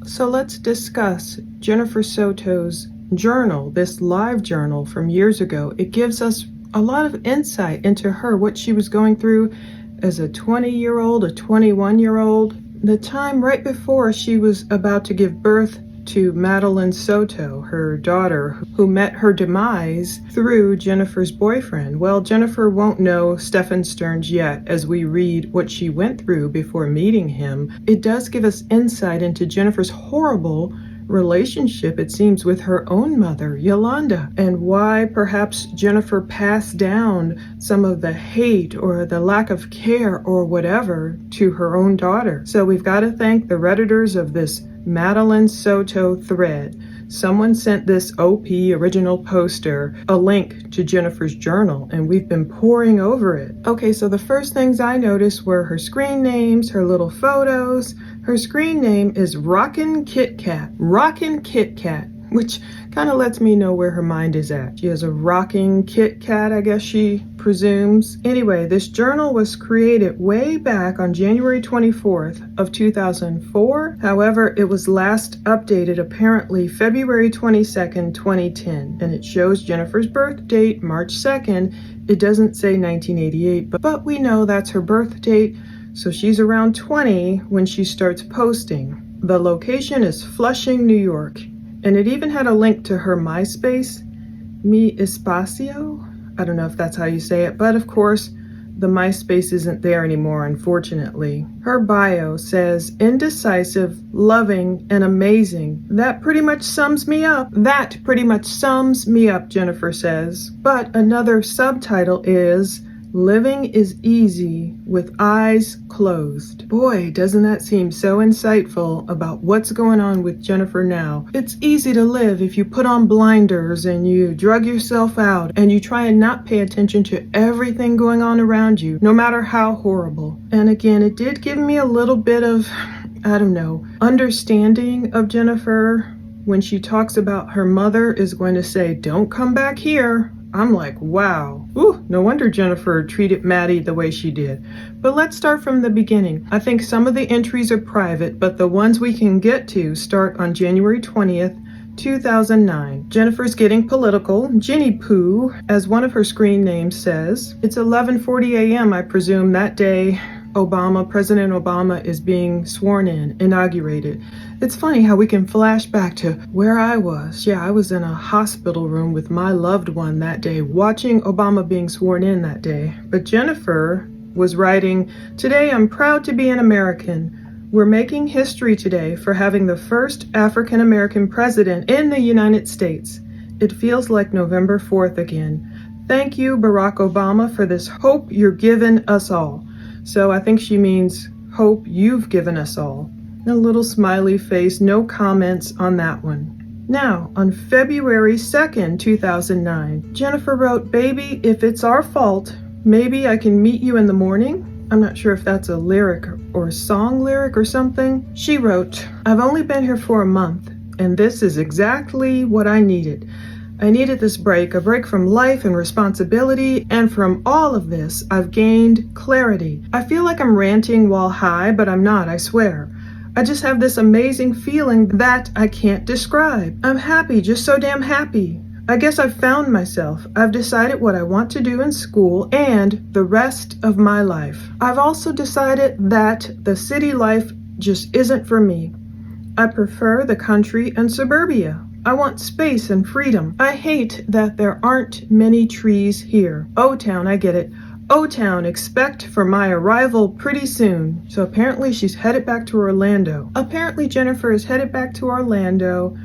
So let's discuss Jennifer Soto's journal, this live journal from years ago. It gives us a lot of insight into her, what she was going through as a 20-year-old, a 21-year-old, the time right before she was about to give birth to Madeline Soto, her daughter, who met her demise through Jennifer's boyfriend. Well, Jennifer won't know Stephen Stearns yet as we read what she went through before meeting him. It does give us insight into Jennifer's horrible relationship, it seems, with her own mother, Yolanda, and why perhaps Jennifer passed down some of the hate or the lack of care or whatever to her own daughter. So we've got to thank the Redditors of this Madeline Soto thread. Someone sent this OP original poster a link to Jennifer's journal, and we've been poring over it. Okay, so the first things I noticed were her screen names, her little photos. Her screen name is rockenkitkat. Rockenkitkat, which kind of lets me know where her mind is at. She has a rocking Kit Kat, I guess she presumes. Anyway, this journal was created way back on January 24th of 2004. However, it was last updated apparently February 22nd, 2010. And it shows Jennifer's birth date, March 2nd. It doesn't say 1988, but we know that's her birth date. So she's around 20 when she starts posting. The location is Flushing, New York. And it even had a link to her MySpace, Mi Espacio. I don't know if that's how you say it, but of course, the MySpace isn't there anymore, unfortunately. Her bio says, indecisive, loving, and amazing. That pretty much sums me up. That pretty much sums me up, Jennifer says. But another subtitle is, living is easy with eyes closed. Boy, doesn't that seem so insightful about what's going on with Jennifer now. It's easy to live if you put on blinders and you drug yourself out and you try and not pay attention to everything going on around you, no matter how horrible. And again, it did give me a little bit of, understanding of Jennifer when she talks about her mother is going to say, don't come back here. I'm like, wow. Ooh, no wonder Jennifer treated Maddie the way she did. But let's start from the beginning. I think some of the entries are private, but the ones we can get to start on January 20th, 2009. Jennifer's getting political. Ginny Poo, as one of her screen names says. It's 11:40 a.m., I presume, that day President Obama is being sworn in, inaugurated. It's funny how we can flash back to where I was. Yeah, I was in a hospital room with my loved one that day, watching Obama being sworn in that day. But Jennifer was writing, today I'm proud to be an American. We're making history today for having the first African American president in the United States. It feels like November 4th again. Thank you, Barack Obama, for this hope you're giving us all. So I think she means hope you've given us all. A little smiley face, no comments on that one. Now, on February 2nd, 2009, Jennifer wrote, baby, if it's our fault, maybe I can meet you in the morning. I'm not sure if that's a lyric or a song lyric or something. She wrote, I've only been here for a month, and this is exactly what I needed. I needed this break, a break from life and responsibility, and from all of this, I've gained clarity. I feel like I'm ranting while high, but I'm not, I swear. I just have this amazing feeling that I can't describe. I'm happy, just so damn happy. I guess I've found myself. I've decided what I want to do in school and the rest of my life. I've also decided that the city life just isn't for me. I prefer the country and suburbia. I want space and freedom. I hate that there aren't many trees here. O-Town, I get it. O-Town, expect for my arrival pretty soon. So apparently she's headed back to Orlando. Apparently Jennifer is headed back to Orlando,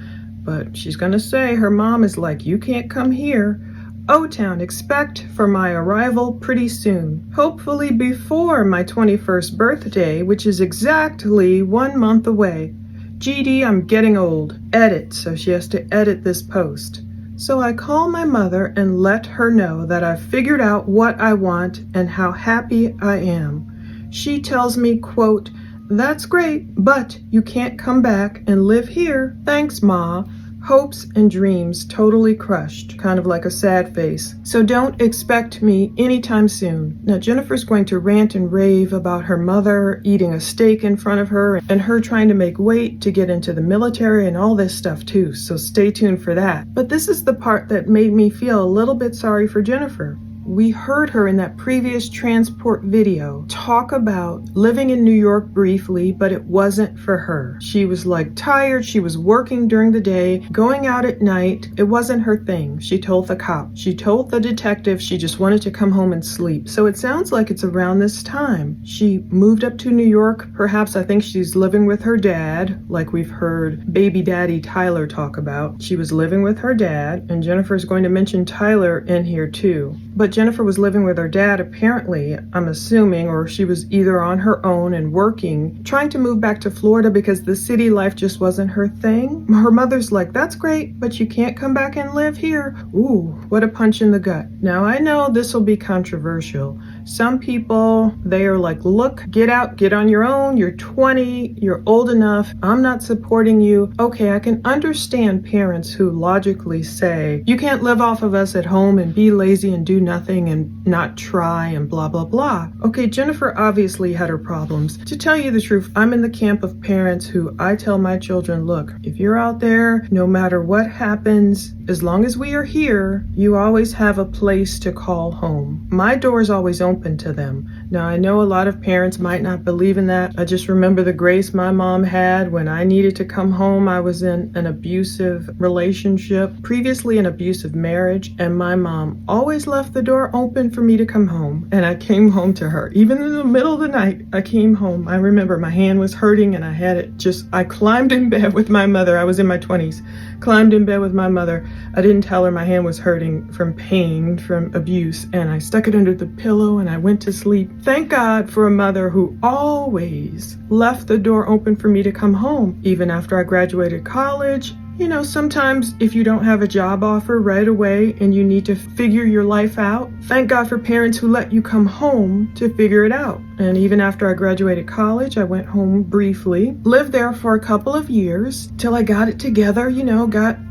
but she's gonna say her mom is like, you can't come here. O-Town, expect for my arrival pretty soon. Hopefully before my 21st birthday, which is exactly 1 month away. GD, I'm getting old. Edit, so she has to edit this post. So I call my mother and let her know that I've figured out what I want and how happy I am. She tells me, quote, that's great, but you can't come back and live here. Thanks, Ma. Hopes and dreams totally crushed, kind of like a sad face. So don't expect me anytime soon. Now Jennifer's going to rant and rave about her mother eating a steak in front of her and her trying to make weight to get into the military and all this stuff too, so stay tuned for that. But this is the part that made me feel a little bit sorry for Jennifer. We heard her in that previous transport video talk about living in New York briefly, but it wasn't for her. She was like tired, she was working during the day, going out at night. It wasn't her thing. She told the cop. She told the detective she just wanted to come home and sleep. So it sounds like it's around this time. She moved up to New York. Perhaps I think she's living with her dad, like we've heard baby daddy Tyler talk about. She was living with her dad, and Jennifer's going to mention Tyler in here too. But Jennifer was living with her dad, apparently, I'm assuming, or she was either on her own and working, trying to move back to Florida because the city life just wasn't her thing. Her mother's like, that's great, but you can't come back and live here. Ooh, what a punch in the gut. Now, I know this will be controversial. Some people, they are like, look, get out, get on your own. You're 20, you're old enough. I'm not supporting you. Okay, I can understand parents who logically say, you can't live off of us at home and be lazy and do nothing and not try and blah, blah, blah. Okay, Jennifer obviously had her problems. To tell you the truth, I'm in the camp of parents who I tell my children, look, if you're out there, no matter what happens, as long as we are here, you always have a place to call home. My door is always open to them. Now, I know a lot of parents might not believe in that. I just remember the grace my mom had when I needed to come home. I was in an abusive relationship, previously an abusive marriage, and my mom always left the door open for me to come home. And I came home to her. Even in the middle of the night, I came home. I remember my hand was hurting and I climbed in bed with my mother. I was in my 20s. Climbed in bed with my mother. I didn't tell her my hand was hurting from pain, from abuse, and I stuck it under the pillow and I went to sleep. Thank God for a mother who always left the door open for me to come home. Even after I graduated college, you know, sometimes if you don't have a job offer right away and you need to figure your life out, thank God for parents who let you come home to figure it out. And even after I graduated college, I went home briefly, lived there for a couple of years till I got it together,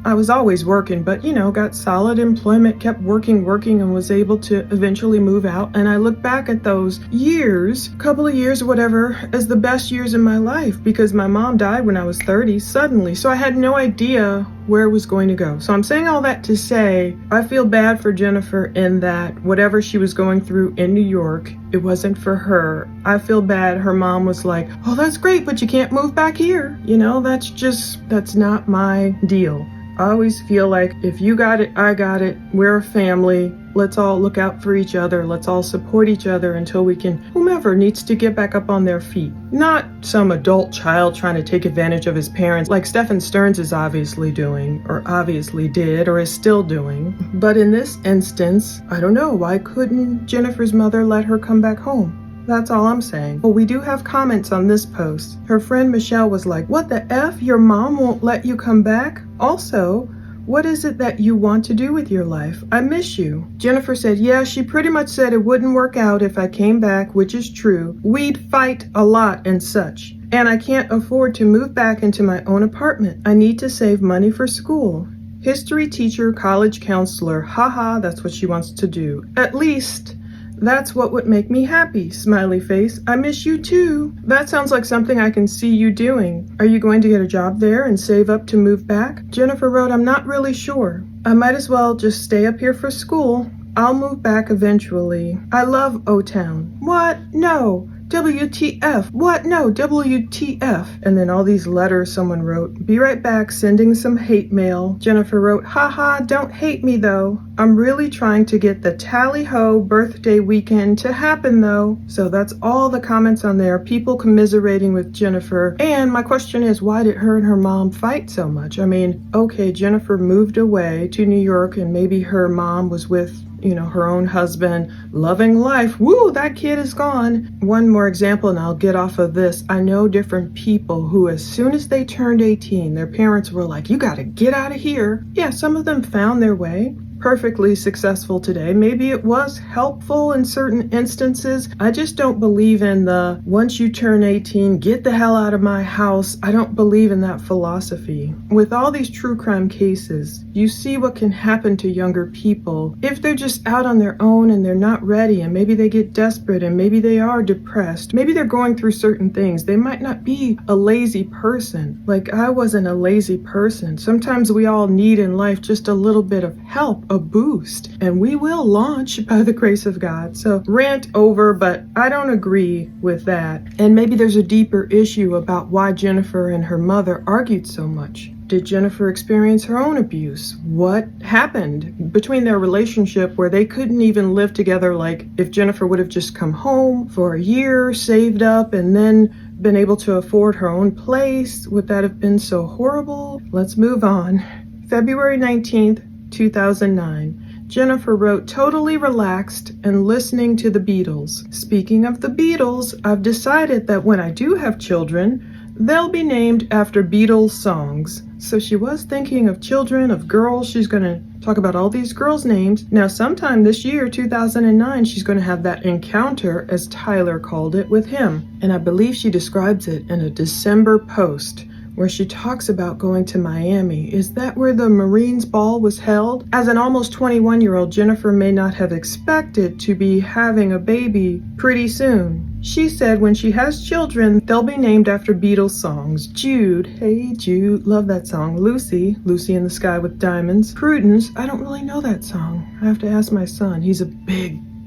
I was always working, but, got solid employment, kept working and was able to eventually move out. And I look back at those years, couple of years, whatever, as the best years in my life because my mom died when I was 30 suddenly. So I had no idea where it was going to go. So I'm saying all that to say, I feel bad for Jennifer in that whatever she was going through in New York, it wasn't for her. I feel bad her mom was like, oh, that's great, but you can't move back here. That's not my deal. I always feel like if you got it, I got it. We're a family. Let's all look out for each other. Let's all support each other until whomever needs to get back up on their feet. Not some adult child trying to take advantage of his parents like Stephen Stearns is obviously doing, or obviously did, or is still doing. But in this instance, I don't know, why couldn't Jennifer's mother let her come back home? That's all I'm saying. Well, we do have comments on this post. Her friend Michelle was like, what the F? Your mom won't let you come back? Also, what is it that you want to do with your life? I miss you. Jennifer said, yeah, she pretty much said it wouldn't work out if I came back, which is true. We'd fight a lot and such. And I can't afford to move back into my own apartment. I need to save money for school. History teacher, college counselor. Haha, that's what she wants to do. At least that's what would make me happy, smiley face. I miss you too. That sounds like something I can see you doing. Are you going to get a job there and save up to move back? Jennifer wrote, I'm not really sure. I might as well just stay up here for school. I'll move back eventually. I love O-Town. What? No. WTF. What? No, WTF. And then all these letters someone wrote. Be right back, sending some hate mail. Jennifer wrote, haha, don't hate me though. I'm really trying to get the tally-ho birthday weekend to happen though. So that's all the comments on there. People commiserating with Jennifer. And my question is, why did her and her mom fight so much? I mean, okay, Jennifer moved away to New York and maybe her mom was with her own husband, loving life. Woo, that kid is gone. One more example and I'll get off of this. I know different people who as soon as they turned 18, their parents were like, you gotta get out of here. Yeah, some of them found their way. perfectly successful today. Maybe it was helpful in certain instances. I just don't believe in the once you turn 18, get the hell out of my house. I don't believe in that philosophy. With all these true crime cases, you see what can happen to younger people if they're just out on their own and they're not ready, and maybe they get desperate, and maybe they are depressed. Maybe they're going through certain things. They might not be a lazy person. Like I wasn't a lazy person. Sometimes we all need in life just a little bit of help, a boost, and we will launch by the grace of God. So rant over, but I don't agree with that. And maybe there's a deeper issue about why Jennifer and her mother argued so much. Did Jennifer experience her own abuse? What happened between their relationship where they couldn't even live together? Like if Jennifer would have just come home for a year, saved up, and then been able to afford her own place, would that have been so horrible? Let's move on. February 19th, 2009. Jennifer wrote, totally relaxed and listening to the Beatles. Speaking of the Beatles, I've decided that when I do have children, they'll be named after Beatles songs. So she was thinking of children, of girls. She's going to talk about all these girls' names. Now, sometime this year, 2009, she's going to have that encounter, as Tyler called it, with him. And I believe she describes it in a December post where she talks about going to Miami. Is that where the Marines ball was held? As an almost 21-year-old, Jennifer may not have expected to be having a baby pretty soon. She said when she has children, they'll be named after Beatles songs. Jude, hey Jude, love that song. Lucy, Lucy in the Sky with Diamonds. Prudence, I don't really know that song. I have to ask my son. He's a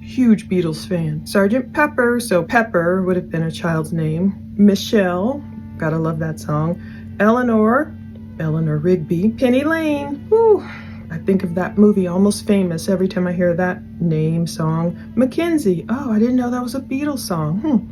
huge Beatles fan. Sergeant Pepper, so Pepper would have been a child's name. Michelle, gotta love that song. Eleanor Rigby. Penny Lane, whew. I think of that movie Almost Famous every time I hear that name song. Mackenzie, oh, I didn't know that was a Beatles song.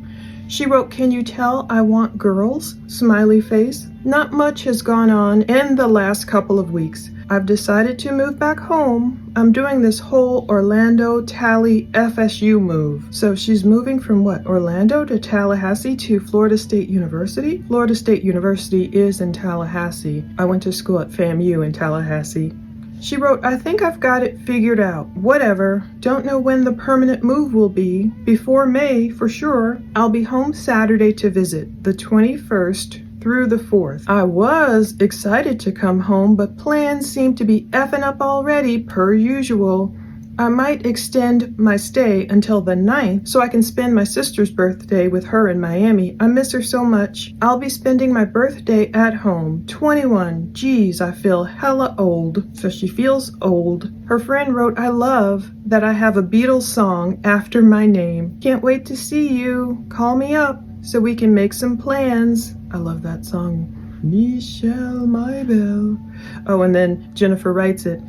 She wrote, can you tell I want girls? Smiley face. Not much has gone on in the last couple of weeks. I've decided to move back home. I'm doing this whole Orlando, Tally, FSU move. So she's moving from what? Orlando to Tallahassee to Florida State University? Florida State University is in Tallahassee. I went to school at FAMU in Tallahassee. She wrote, I think I've got it figured out. Whatever. Don't know when the permanent move will be. Before May, for sure. I'll be home Saturday to visit, the 21st through the 4th. I was excited to come home, but plans seem to be effing up already, per usual. I might extend my stay until the 9th so I can spend my sister's birthday with her in Miami. I miss her so much. I'll be spending my birthday at home. 21. Geez, I feel hella old. So she feels old. Her friend wrote, I love that I have a Beatles song after my name. Can't wait to see you. Call me up so we can make some plans. I love that song. Michelle, my belle. Oh, and then Jennifer writes it.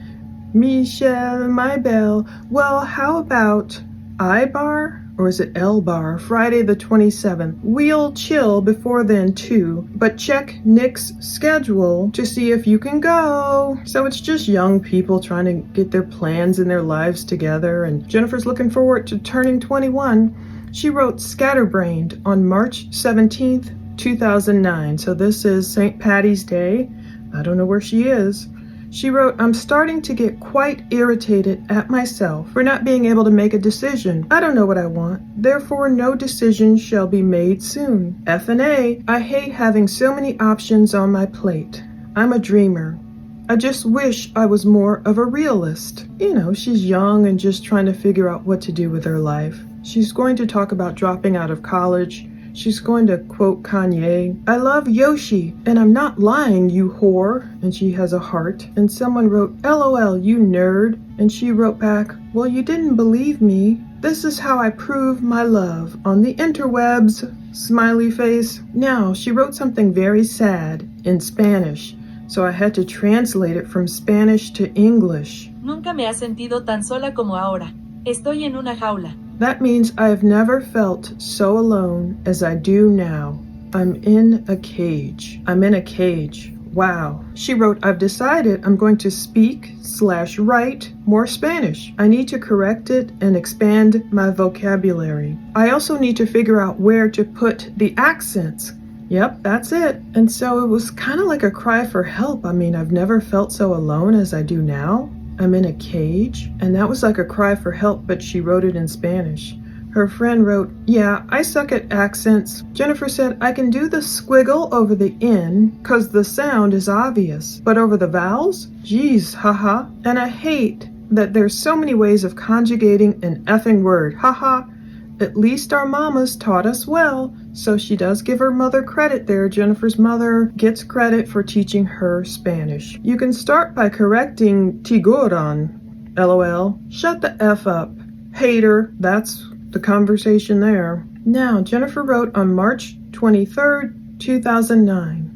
Michelle, my belle. Well, how about I-bar? Or is it L-bar? Friday the 27th. We'll chill before then too, but check Nick's schedule to see if you can go. So it's just young people trying to get their plans and their lives together, and Jennifer's looking forward to turning 21. She wrote Scatterbrained on March 17th, 2009. So this is St. Patty's Day. I don't know where she is. She wrote, I'm starting to get quite irritated at myself for not being able to make a decision. I don't know what I want. Therefore, no decision shall be made soon. F&A, I hate having so many options on my plate. I'm a dreamer. I just wish I was more of a realist. You know, she's young and just trying to figure out what to do with her life. She's going to talk about dropping out of college. She's going to quote Kanye, I love Yoshi, and I'm not lying, you whore. And she has a heart. And someone wrote, LOL, you nerd. And she wrote back, well, you didn't believe me. This is how I prove my love on the interwebs. Smiley face. Now, she wrote something very sad in Spanish, so I had to translate it from Spanish to English. Nunca me ha sentido tan sola como ahora. Estoy en una jaula. That means I have never felt so alone as I do now. I'm in a cage. I'm in a cage. Wow. She wrote, I've decided I'm going to speak/write more Spanish. I need to correct it and expand my vocabulary. I also need to figure out where to put the accents. Yep, that's it. And so it was kind of like a cry for help. I mean, I've never felt so alone as I do now. I'm in a cage? And that was like a cry for help, but she wrote it in Spanish. Her friend wrote, yeah, I suck at accents. Jennifer said, I can do the squiggle over the N, cause the sound is obvious. But over the vowels? Geez, haha. And I hate that there's so many ways of conjugating an effing word, haha. At least our mamas taught us well. So she does give her mother credit there. Jennifer's mother gets credit for teaching her Spanish. You can start by correcting tiguran, LOL. Shut the F up. Hater, that's the conversation there. Now, Jennifer wrote on March 23rd, 2009.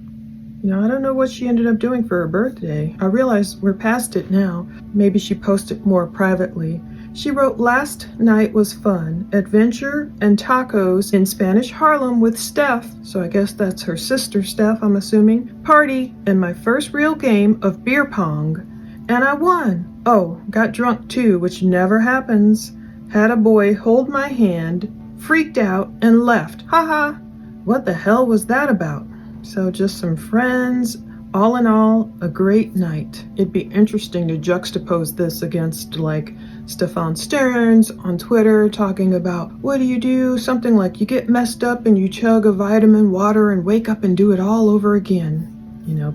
I don't know what she ended up doing for her birthday. I realize we're past it now. Maybe she posted more privately. She wrote, last night was fun. Adventure and tacos in Spanish Harlem with Steph. So I guess that's her sister Steph, I'm assuming. Party and my first real game of beer pong. And I won. Oh, got drunk too, which never happens. Had a boy hold my hand, freaked out, and left. Haha. What the hell was that about? So just some friends. All in all, a great night. It'd be interesting to juxtapose this against like Stefan Stearns on Twitter talking about what do you do? Something like you get messed up and you chug a vitamin water and wake up and do it all over again,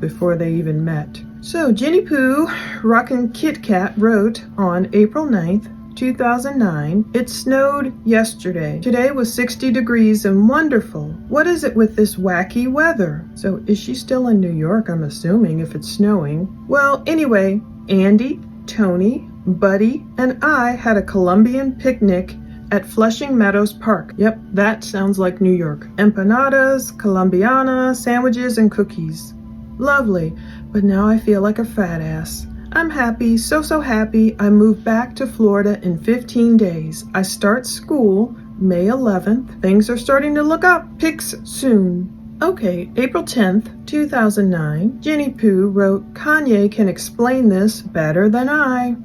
before they even met. So Jenny Poo, rockenkitkat wrote on April 9th, 2009, it snowed yesterday. Today was 60 degrees and wonderful. What is it with this wacky weather? So is she still in New York, I'm assuming, if it's snowing? Well, anyway, Andy, Tony, Buddy, and I had a Colombian picnic at Flushing Meadows Park. Yep, that sounds like New York. Empanadas, Colombiana, sandwiches, and cookies. Lovely, but now I feel like a fat ass. I'm happy, so happy. I moved back to Florida in 15 days. I start school May 11th. Things are starting to look up. Pics soon. Okay, April 10th, 2009, Jenny Poo wrote, Kanye can explain this better than I.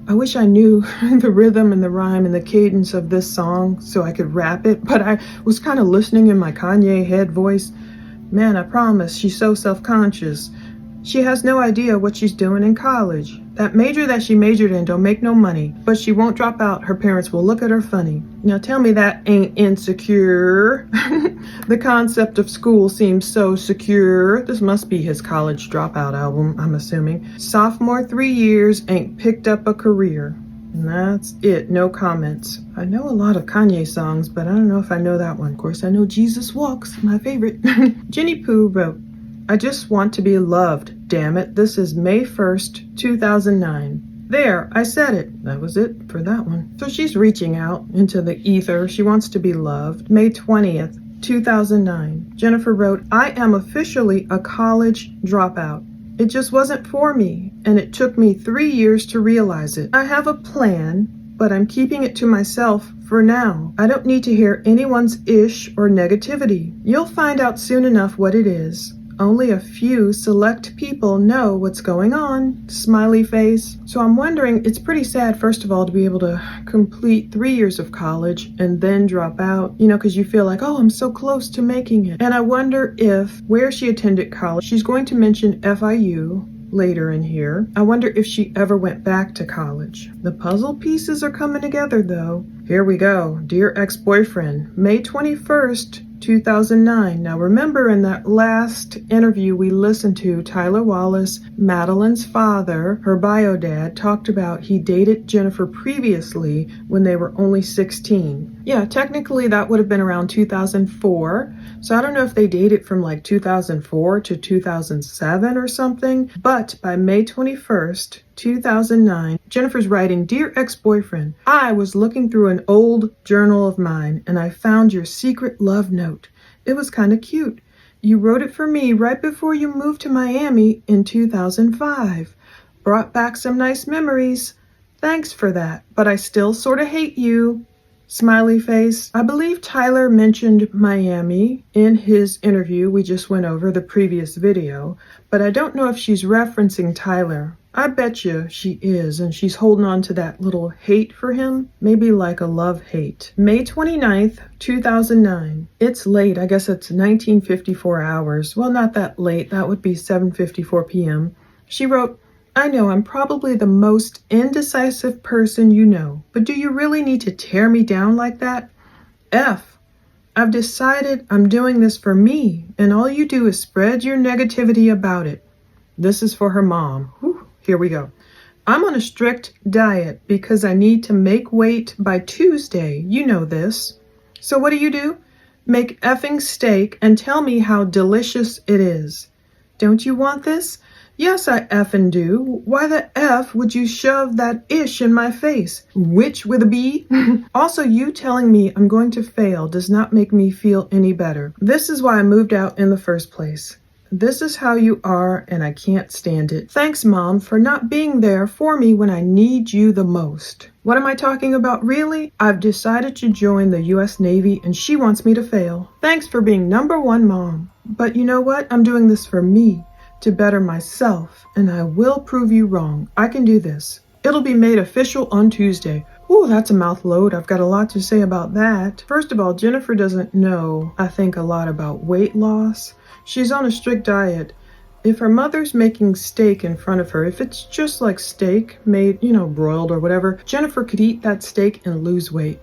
I wish I knew the rhythm and the rhyme and the cadence of this song so I could rap it, but I was kind of listening in my Kanye head voice. Man, I promise, she's so self-conscious. She has no idea what she's doing in college. That major that she majored in don't make no money, but she won't drop out. Her parents will look at her funny. Now tell me that ain't insecure. The concept of school seems so secure. This must be his college dropout album, I'm assuming. Sophomore 3 years, ain't picked up a career. And that's it, no comments. I know a lot of Kanye songs, but I don't know if I know that one. Of course, I know Jesus Walks, my favorite. Jenny Poo wrote, I just want to be loved, damn it. This is May 1st, 2009. There, I said it. That was it for that one. So she's reaching out into the ether. She wants to be loved. May 20th, 2009. Jennifer wrote, I am officially a college dropout. It just wasn't for me, and it took me 3 years to realize it. I have a plan, but I'm keeping it to myself for now. I don't need to hear anyone's ish or negativity. You'll find out soon enough what it is. Only a few select people know what's going on. Smiley face. So I'm wondering, it's pretty sad, first of all, to be able to complete 3 years of college and then drop out, because you feel like, oh, I'm so close to making it. And I wonder if where she attended college, she's going to mention FIU later in here. I wonder if she ever went back to college. The puzzle pieces are coming together though. Here we go. Dear ex-boyfriend, May 21st, 2009. Now remember in that last interview we listened to, Tyler Wallace, Madeline's father, her bio dad, talked about he dated Jennifer previously when they were only 16. Yeah, technically that would have been around 2004. So I don't know if they dated from like 2004 to 2007 or something. But by May 21st, 2009, Jennifer's writing, Dear ex-boyfriend, I was looking through an old journal of mine and I found your secret love note. It was kind of cute. You wrote it for me right before you moved to Miami in 2005. Brought back some nice memories. Thanks for that, but I still sort of hate you. Smiley face. I believe Tyler mentioned Miami in his interview we just went over, the previous video, but I don't know if she's referencing Tyler. I bet you she is, and she's holding on to that little hate for him, maybe like a love-hate. May 29th, 2009. It's late. I guess it's 1954 hours. Well, not that late. That would be 7:54 p.m. She wrote, I know I'm probably the most indecisive person you know, but do you really need to tear me down like that? F. I've decided I'm doing this for me, and all you do is spread your negativity about it. This is for her mom. Whew, here we go. I'm on a strict diet because I need to make weight by Tuesday. You know this. So what do? Make effing steak and tell me how delicious it is. Don't you want this? Yes, I effing do. Why the F would you shove that ish in my face? Which with a B? Also, you telling me I'm going to fail does not make me feel any better. This is why I moved out in the first place. This is how you are, and I can't stand it. Thanks, Mom, for not being there for me when I need you the most. What am I talking about, really? I've decided to join the U.S. Navy, and she wants me to fail. Thanks for being number one, Mom. But you know what? I'm doing this for me, to better myself, and I will prove you wrong. I can do this. It'll be made official on Tuesday. Ooh, that's a mouthload. I've got a lot to say about that. First of all, Jennifer doesn't know, I think, a lot about weight loss. She's on a strict diet. If her mother's making steak in front of her, if it's just like steak made, broiled or whatever, Jennifer could eat that steak and lose weight.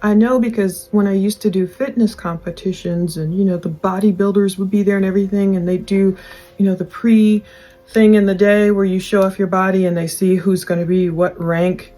I know because when I used to do fitness competitions and, the bodybuilders would be there and everything, and they do, the pre-thing in the day where you show off your body and they see who's going to be what rank.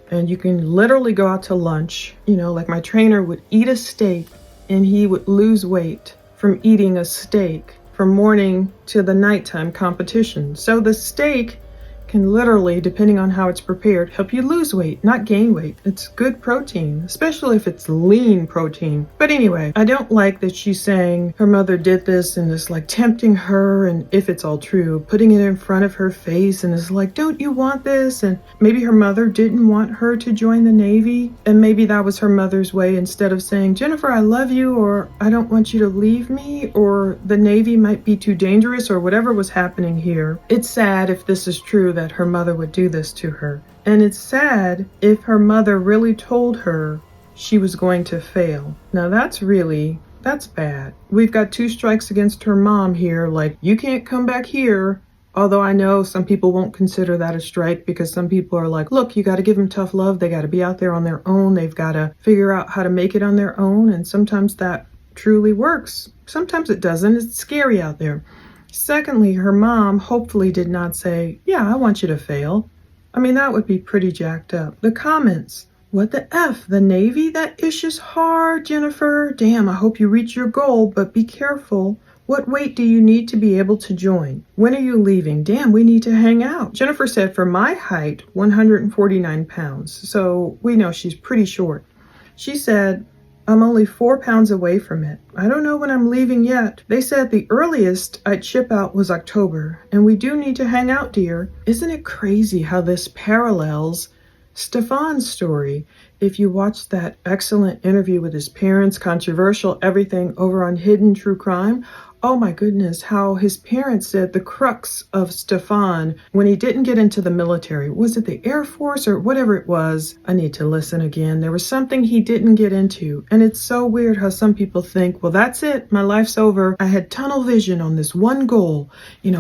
And you can literally go out to lunch, like my trainer would eat a steak and he would lose weight from eating a steak from morning to the nighttime competition. So the steak can literally, depending on how it's prepared, help you lose weight, not gain weight. It's good protein, especially if it's lean protein. But anyway, I don't like that she's saying her mother did this and is like tempting her, and if it's all true, putting it in front of her face and is like, don't you want this? And maybe her mother didn't want her to join the Navy, and maybe that was her mother's way, instead of saying, Jennifer, I love you, or I don't want you to leave me, or the Navy might be too dangerous, or whatever was happening here. It's sad if this is true that her mother would do this to her. And it's sad if her mother really told her she was going to fail. Now that's bad. We've got 2 strikes against her mom here, like, you can't come back here. Although I know some people won't consider that a strike, because some people are like, look, you got to give them tough love. They got to be out there on their own. They've got to figure out how to make it on their own. And sometimes that truly works. Sometimes it doesn't. It's scary out there. Secondly, her mom hopefully did not say, yeah, I want you to fail. I mean, that would be pretty jacked up. The comments, what the F, the Navy? That ish is hard, Jennifer. Damn, I hope you reach your goal, but be careful. What weight do you need to be able to join? When are you leaving? Damn, we need to hang out. Jennifer said, for my height, 149 pounds. So we know she's pretty short. She said, I'm only 4 pounds away from it. I don't know when I'm leaving yet. They said the earliest I'd ship out was October, and we do need to hang out, dear. Isn't it crazy how this parallels Stefan's story? If you watch that excellent interview with his parents, controversial everything, over on Hidden True Crime, oh my goodness, how his parents said the crux of Stefan when he didn't get into the military, was it the Air Force or whatever it was? I need to listen again. There was something he didn't get into. And it's so weird how some people think, well, that's it. My life's over. I had tunnel vision on this one goal,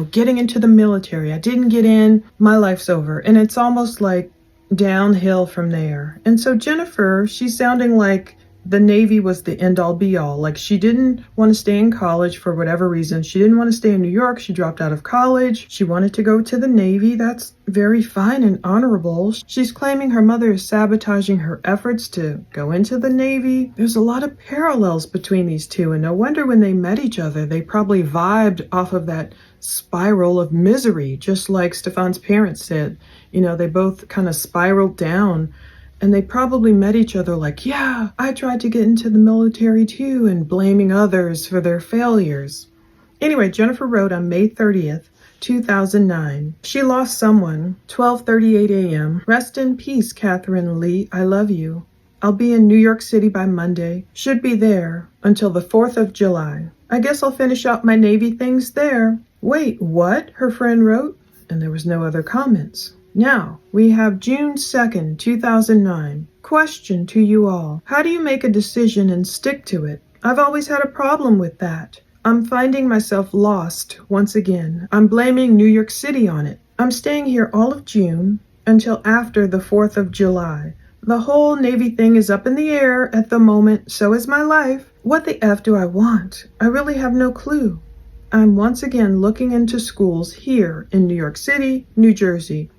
getting into the military. I didn't get in. My life's over. And it's almost like downhill from there. And so Jennifer, she's sounding like the Navy was the end-all be-all. Like, she didn't want to stay in college for whatever reason. She didn't want to stay in New York. She dropped out of college. She wanted to go to the Navy. That's very fine and honorable. She's claiming her mother is sabotaging her efforts to go into the Navy. There's a lot of parallels between these two, and no wonder when they met each other, they probably vibed off of that spiral of misery, just like Stefan's parents said. They both kind of spiraled down. And they probably met each other like, yeah, I tried to get into the military too, and blaming others for their failures. Anyway, Jennifer wrote on May 30th, 2009. She lost someone, 12:38 a.m. Rest in peace, Catherine Lee. I love you. I'll be in New York City by Monday. Should be there until the 4th of July. I guess I'll finish out my Navy things there. Wait, what? Her friend wrote, and there was no other comments. Now, we have June 2nd, 2009. Question to you all. How do you make a decision and stick to it? I've always had a problem with that. I'm finding myself lost once again. I'm blaming New York City on it. I'm staying here all of June until after the 4th of July. The whole Navy thing is up in the air at the moment, so is my life. What the F do I want? I really have no clue. I'm once again looking into schools here in New York City, New Jersey.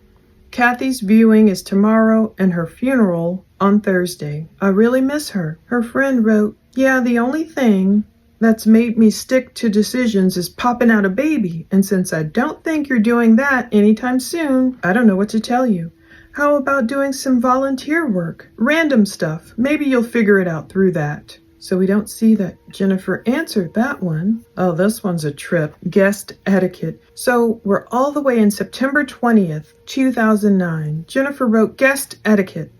Kathy's viewing is tomorrow and her funeral on Thursday. I really miss her. Her friend wrote, yeah, the only thing that's made me stick to decisions is popping out a baby. And since I don't think you're doing that anytime soon, I don't know what to tell you. How about doing some volunteer work? Random stuff. Maybe you'll figure it out through that. So we don't see that Jennifer answered that one. Oh, this one's a trip. Guest etiquette. So we're all the way in September 20th, 2009. Jennifer wrote guest etiquette.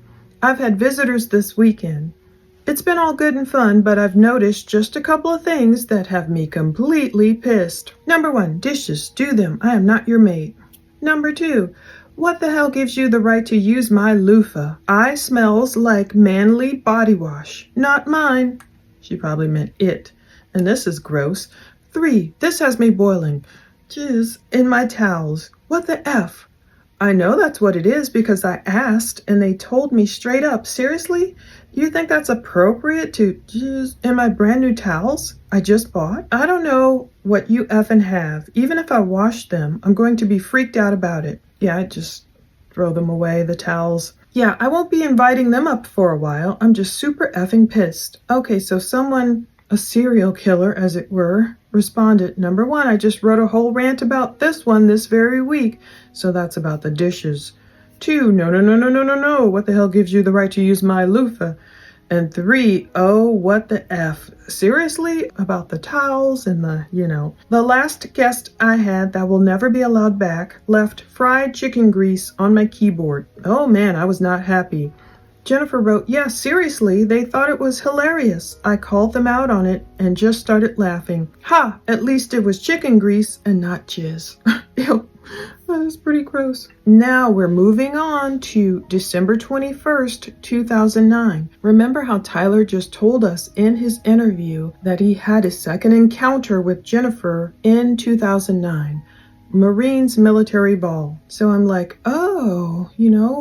I've had visitors this weekend. It's been all good and fun, but I've noticed just a couple of things that have me completely pissed. Number 1, dishes. Do them. I am not your maid. Number 2, what the hell gives you the right to use my loofah? I smells like manly body wash. Not mine. She probably meant it. And this is gross. 3, this has me boiling. Jizz in my towels. What the F? I know that's what it is because I asked and they told me straight up. Seriously? You think that's appropriate to jizz in my brand new towels I just bought? I don't know what you effing have. Even if I wash them, I'm going to be freaked out about it. Yeah, I just throw them away, the towels. Yeah, I won't be inviting them up for a while. I'm just super effing pissed. Okay, so someone, a serial killer as it were, responded. Number 1, I just wrote a whole rant about this one this very week. So that's about the dishes. 2, no. What the hell gives you the right to use my loofah? And 3, oh, what the F? Seriously? About the towels and the. The last guest I had that will never be allowed back left fried chicken grease on my keyboard. Oh man, I was not happy. Jennifer wrote, yeah, seriously, they thought it was hilarious. I called them out on it and just started laughing. Ha, at least it was chicken grease and not jizz. Ew, that is pretty gross. Now we're moving on to December 21st, 2009. Remember how Tyler just told us in his interview that he had a second encounter with Jennifer in 2009? Marines military ball. So I'm like, oh,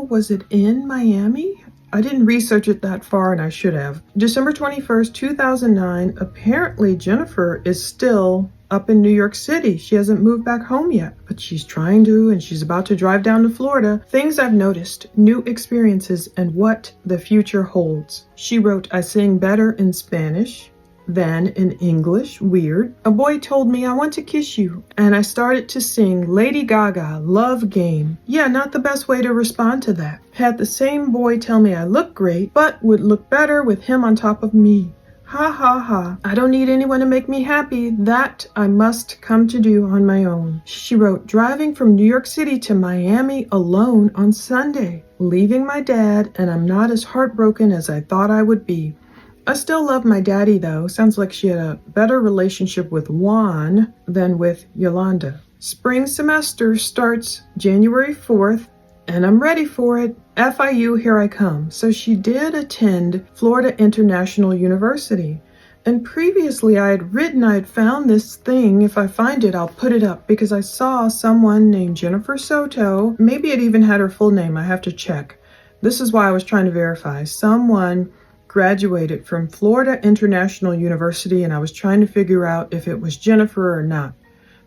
was it in Miami? I didn't research it that far and I should have. December 21st, 2009, apparently Jennifer is still up in New York City. She hasn't moved back home yet, but she's trying to and she's about to drive down to Florida. Things I've noticed, new experiences, and what the future holds. She wrote, I sing better in Spanish than in English. Weird. A boy told me I want to kiss you, and I started to sing Lady Gaga, Love Game. Yeah, not the best way to respond to that. Had the same boy tell me I look great, but would look better with him on top of me. Ha ha ha. I don't need anyone to make me happy. That I must come to do on my own. She wrote, driving from New York City to Miami alone on Sunday, leaving my dad, and I'm not as heartbroken as I thought I would be. I still love my daddy though. Sounds like she had a better relationship with Juan than with Yolanda. Spring semester starts January 4th, and I'm ready for it. FIU, here I come. So she did attend Florida International University. And previously I had found this thing. If I find it, I'll put it up because I saw someone named Jennifer Soto. Maybe it even had her full name. I have to check. This is why I was trying to verify. Someone graduated from Florida International University, and I was trying to figure out if it was Jennifer or not.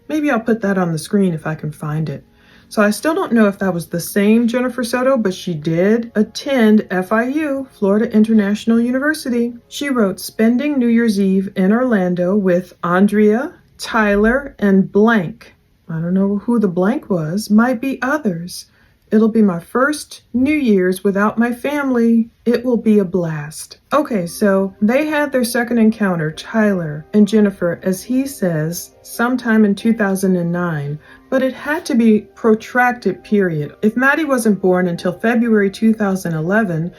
Maybe I'll put that on the screen if I can find it. So I still don't know if that was the same Jennifer Soto, but she did attend FIU, Florida International University. She wrote, spending New Year's Eve in Orlando with Andrea, Tyler, and blank. I don't know who the blank was. Might be others. It'll be my first New Year's without my family. It will be a blast. Okay, so they had their second encounter, Tyler and Jennifer, as he says, sometime in 2009, but it had to be protracted period. If Maddie wasn't born until February 2011,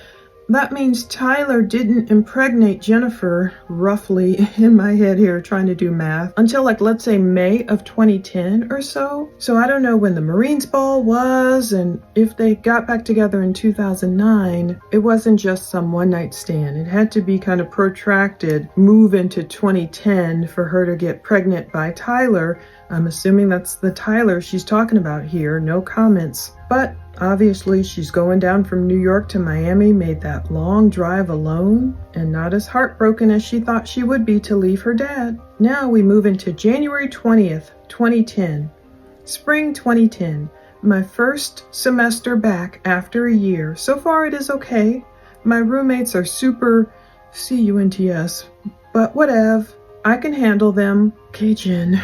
That means Tyler didn't impregnate Jennifer, roughly in my head here trying to do math, until like let's say May of 2010 or so. So I don't know when the Marines ball was, and if they got back together in 2009, it wasn't just some one night stand. It had to be kind of protracted move into 2010 for her to get pregnant by Tyler. I'm assuming that's the Tyler she's talking about here. No comments. But obviously she's going down from New York to Miami, made that long drive alone, and not as heartbroken as she thought she would be to leave her dad. Now we move into January 20th, 2010. Spring 2010. My first semester back after a year. So far it is okay. My roommates are super CUNTS, but whatever. I can handle them. Okay, Jen.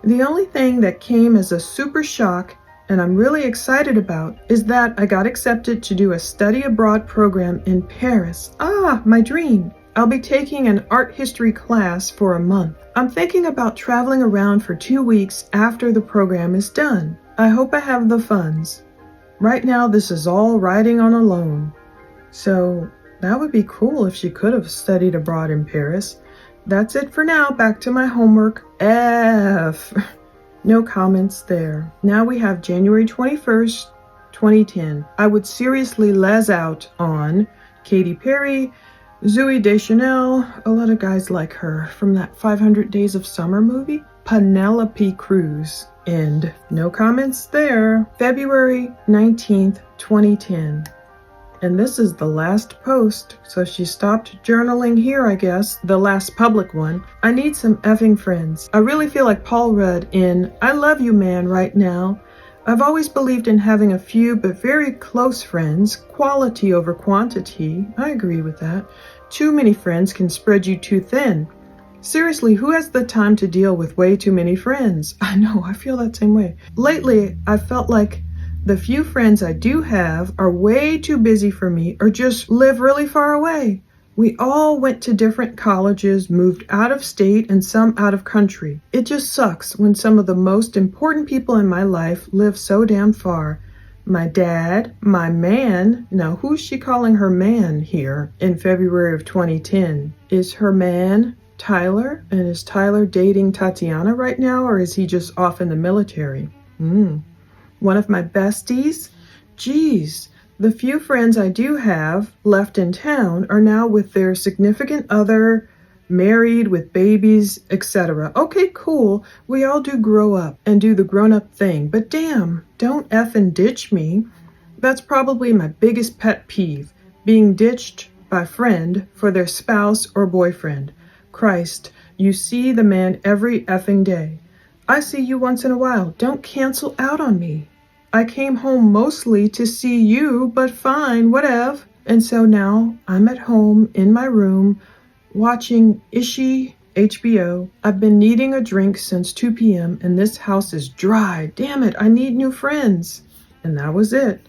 The only thing that came as a super shock and I'm really excited about is that I got accepted to do a study abroad program in Paris. Ah, my dream. I'll be taking an art history class for a month. I'm thinking about traveling around for 2 weeks after the program is done. I hope I have the funds. Right now, this is all riding on a loan. So that would be cool if she could have studied abroad in Paris. That's it for now. Back to my homework. F. No comments there. Now we have January 21st, 2010. I would seriously les out on Katy Perry, Zooey Deschanel, a lot of guys like her from that 500 Days of Summer movie, Penelope Cruz. And no comments there. February 19th, 2010. And this is the last post, so she stopped journaling here, I guess, the last public one. I need some effing friends. I really feel like Paul Rudd in I Love You Man right now. I've always believed in having a few but very close friends, quality over quantity. I agree with that. Too many friends can spread you too thin. Seriously, who has the time to deal with way too many friends? I know, I feel that same way. Lately, I felt like the few friends I do have are way too busy for me or just live really far away. We all went to different colleges, moved out of state, and some out of country. It just sucks when some of the most important people in my life live so damn far. My dad, my man, now who's she calling her man here in February of 2010? Is her man Tyler? And is Tyler dating Tatiana right now, or is he just off in the military? One of my besties? Geez, the few friends I do have left in town are now with their significant other, married with babies, etc. Okay, cool. We all do grow up and do the grown-up thing, but damn, don't effing ditch me. That's probably my biggest pet peeve, being ditched by friend for their spouse or boyfriend. Christ, you see the man every effing day. I see you once in a while. Don't cancel out on me. I came home mostly to see you, but fine, whatever. And so now I'm at home in my room watching Ishi HBO. I've been needing a drink since 2 p.m. and this house is dry. Damn it, I need new friends. And that was it.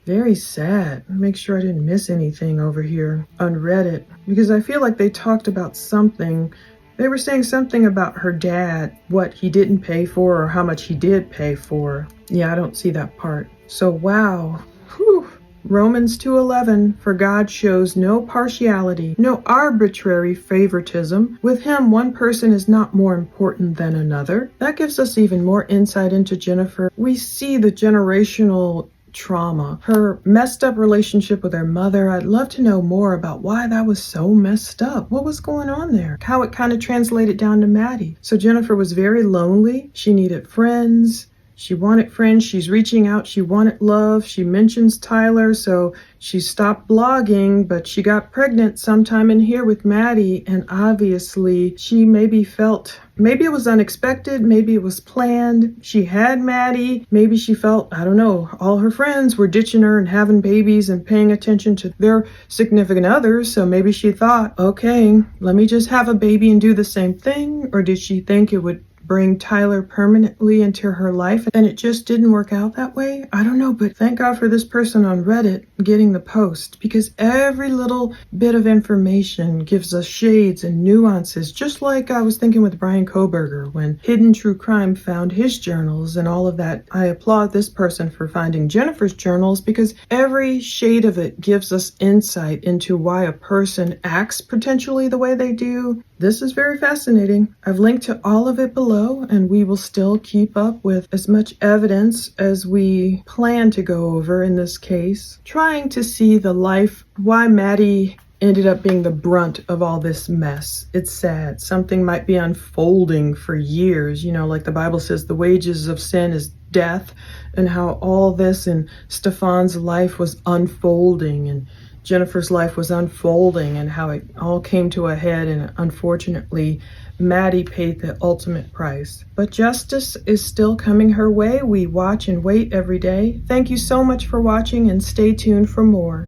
Very sad. Make sure I didn't miss anything over here on Reddit because I feel like they talked about something. They were saying something about her dad, what he didn't pay for or how much he did pay for. Yeah, I don't see that part. So wow. Whew. Romans 2:11, for God shows no partiality, no arbitrary favoritism. With him, one person is not more important than another. That gives us even more insight into Jennifer. We see the generational trauma, her messed up relationship with her mother. I'd love to know more about why that was so messed up. What was going on there? How it kind of translated down to Maddie. So Jennifer was very lonely. She needed friends. She wanted friends. She's reaching out. She wanted love. She mentions Tyler, so she stopped blogging, but she got pregnant sometime in here with Maddie, and obviously she maybe felt, maybe it was unexpected, maybe it was planned. She had Maddie. Maybe she felt, I don't know, all her friends were ditching her and having babies and paying attention to their significant others, so maybe she thought, okay, let me just have a baby and do the same thing, or did she think it would bring Tyler permanently into her life, and it just didn't work out that way. I don't know, but thank God for this person on Reddit getting the post, because every little bit of information gives us shades and nuances, just like I was thinking with Brian Koberger when Hidden True Crime found his journals and all of that. I applaud this person for finding Jennifer's journals, because every shade of it gives us insight into why a person acts potentially the way they do. This is very fascinating. I've linked to all of it below, and we will still keep up with as much evidence as we plan to go over in this case, trying to see the life, why Maddie ended up being the brunt of all this mess. It's sad. Something might be unfolding for years, like the Bible says, the wages of sin is death, and how all this in Stefan's life was unfolding, and Jennifer's life was unfolding, and how it all came to a head, and unfortunately Maddie paid the ultimate price. But justice is still coming her way. We watch and wait every day. Thank you so much for watching, and stay tuned for more.